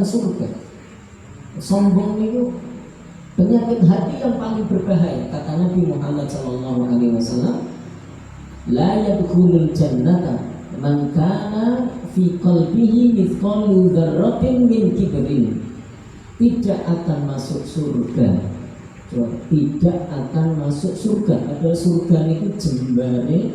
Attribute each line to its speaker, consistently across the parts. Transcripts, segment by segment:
Speaker 1: akan surga. Sombong itu penyakit hati yang paling berbahaya. Kata Nabi Muhammad SAW, la yadkhulul jannata man kana fi qalbihi mithqalu dzarratin min kibrin. Tidak akan masuk surga. Tidak akan masuk surga. Padahal surga itu jembare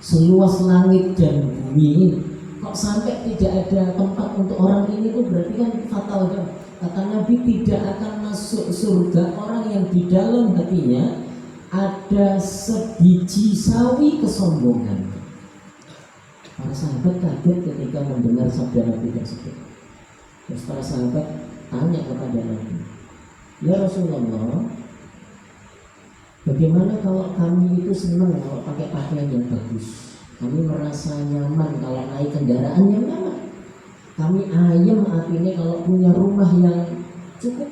Speaker 1: seluas langit dan bumi. Kok sampai tidak ada tempat untuk orang ini, itu berarti kan fatal kan? Kata Nabi, tidak akan masuk surga orang yang di dalam hatinya ada sebiji sawi kesombongan. Para sahabat kaget ketika mendengar sabda Nabi tersebut. Terus para sahabat tanya kepada Nabi, ya Rasulullah, bagaimana kalau kami itu senang kalau pakai pakaian yang bagus, kami merasa nyaman kalau naik kendaraan yang nyaman, kami ayem artinya kalau punya rumah yang cukup.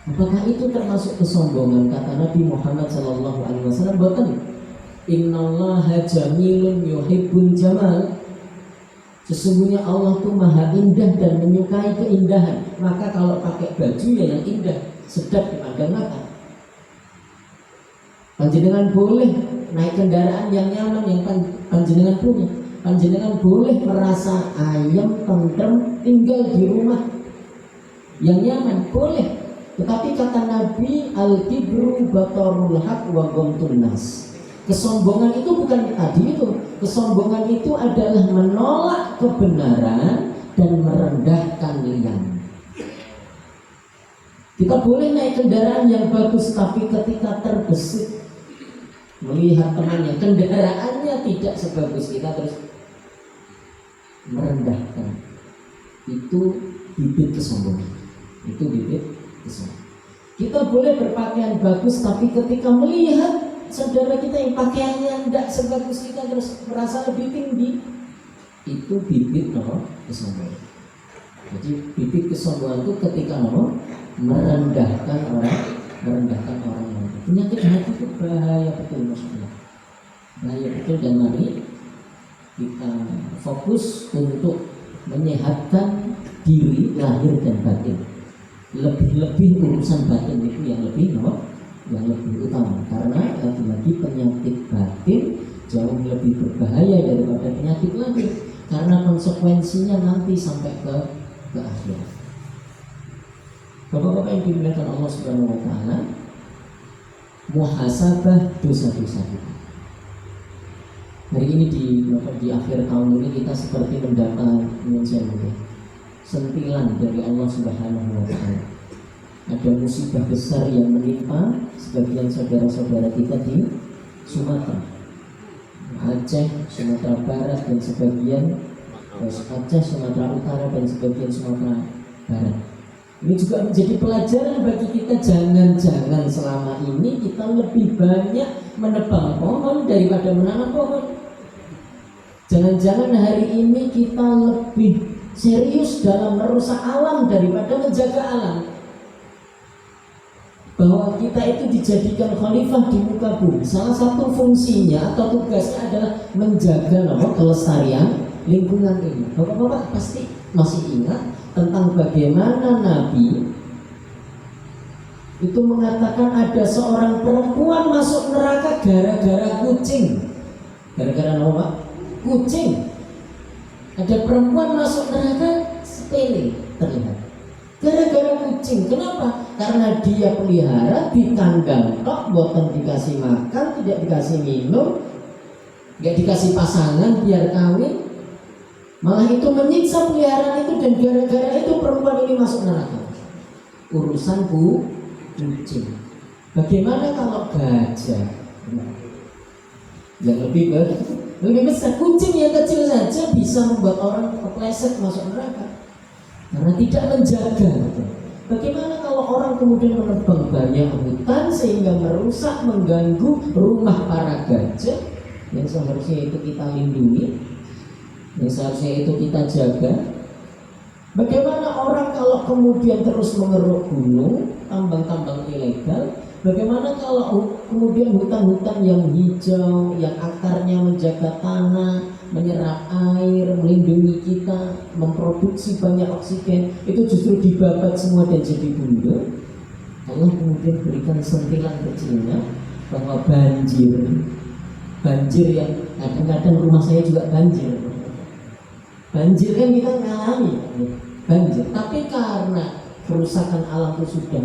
Speaker 1: Apakah itu termasuk kesombongan? Kata Nabi Muhammad SAW, bahkan innallaha jamilun yuhibbul jamal. Sesungguhnya Allah itu maha indah dan menyukai keindahan. Maka kalau pakai baju ya yang indah, sedap dipandang mata. Panjenengan boleh naik kendaraan yang nyaman yang panjenengan punya. Panjenengan boleh merasa ayam, tentrem, tinggal di rumah yang nyaman, boleh. Tetapi kata Nabi, al-kibru batarul haq wa ghamtun nas. Kesombongan itu bukan tadi itu. Kesombongan itu adalah menolak kebenaran dan merendahkan liang. Kita boleh naik kendaraan yang bagus, tapi ketika terbesit melihat temannya kendaraannya tidak sebagus kita, terus merendahkan, itu bibit kesombongan. Itu bibit kesombongan. Kita boleh berpakaian bagus, tapi ketika melihat saudara kita yang pakaiannya tidak sebagus kita terus merasa lebih tinggi, itu bibit kesombongan. Jadi bibit kesombongan itu ketika merendahkan orang lain. Penyakit hati itu bahaya betul, maksudnya bahaya betul. Dan mari kita fokus untuk menyehatkan diri lahir dan batin. Lebih urusan batin itu yang lebih utama, karena lagi-lagi penyakit batin jauh lebih berbahaya daripada penyakit lahir, karena konsekuensinya nanti sampai ke akhirat. Bapak-bapak yang dimuliakan Allah Subhanahu wa taala, muhasabah dosa-dosa kita. Hari ini di akhir tahun ini kita seperti mendapat sentilan dari Allah Subhanahu wa taala. Ada musibah besar yang menimpa sebagian saudara-saudara kita di Sumatera, Aceh, Sumatera Barat dan sebagian Aceh, Sumatera Utara dan sebagian Sumatera Barat. Ini juga menjadi pelajaran bagi kita. Jangan-jangan selama ini kita lebih banyak menebang pohon daripada menanam pohon. Jangan-jangan hari ini kita lebih serius dalam merusak alam daripada menjaga alam. Bahwa kita itu dijadikan khalifah di muka bumi, salah satu fungsinya atau tugasnya adalah menjaga kelestarian lingkungan ini. Bapak-bapak pasti masih ingat tentang bagaimana Nabi itu mengatakan ada seorang perempuan masuk neraka gara-gara kucing. Gara-gara apa? Kucing. Ada perempuan masuk neraka sepele terlihat. Gara-gara kucing. Kenapa? Karena dia pelihara di kandang tok, boten dikasih makan, tidak dikasih minum, nggak dikasih pasangan biar kawin, malah itu menyiksa peliharaan itu, dan gara-gara itu perempuan ini masuk neraka. Urusan kucing. Bagaimana kalau gajah? Yang lebih besar. Kucing yang kecil saja bisa membuat orang kepleset masuk neraka karena tidak menjaga. Bagaimana kalau orang kemudian menebang banyak hutan sehingga merusak, mengganggu rumah para gajah yang seharusnya itu kita lindungi, yang seharusnya itu kita jaga. Bagaimana orang kalau kemudian terus mengeruk gunung, tambang-tambang ilegal? Bagaimana kalau kemudian hutan-hutan yang hijau, yang akarnya menjaga tanah, menyerap air, melindungi kita, memproduksi banyak oksigen, itu justru dibabat semua dan jadi bunda. Allah kemudian berikan sentilan kecilnya bahwa banjir yang kadang-kadang rumah saya juga banjir kan kita ngalami banjir, tapi karena kerusakan alam itu sudah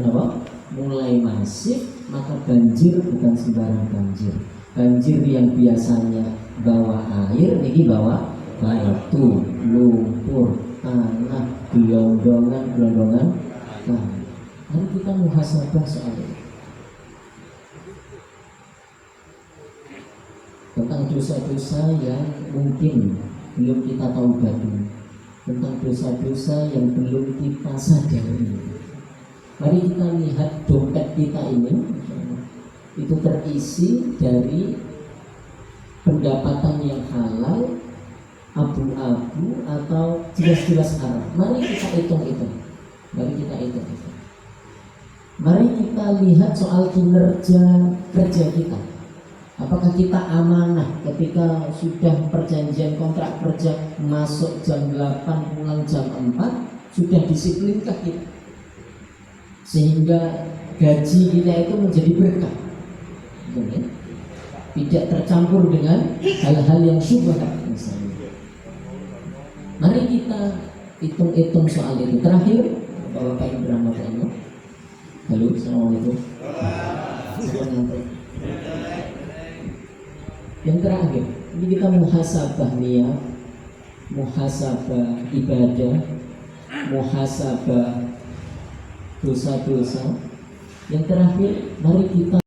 Speaker 1: mulai masif, maka banjir bukan sembarang banjir yang biasanya bawa air ini bawa batu, lumpur, tanah, gelondongan. Nah, mari kita muhasabah soal ini tentang dosa-dosa yang mungkin belum kita tahu batu, tentang dosa-dosa yang belum kita sadari. Mari kita lihat dompet kita ini itu terisi dari pendapatan yang halal, abu-abu atau jelas-jelas haram. Mari kita hitung. Mari kita lihat soal kinerja kerja kita. Apakah kita amanah ketika sudah perjanjian kontrak kerja masuk jam 8 pulang jam 4, sudah disiplinkah kita sehingga gaji kita itu menjadi berkah, tidak tercampur dengan hal-hal yang syubhat misalnya. Mari kita hitung soal itu. Terakhir, Bapak Ibu rahmatullah. Halo, assalamualaikum. Yang terakhir, ini kita muhasabah niat, muhasabah ibadah, muhasabah dosa-dosa. Yang terakhir, mari kita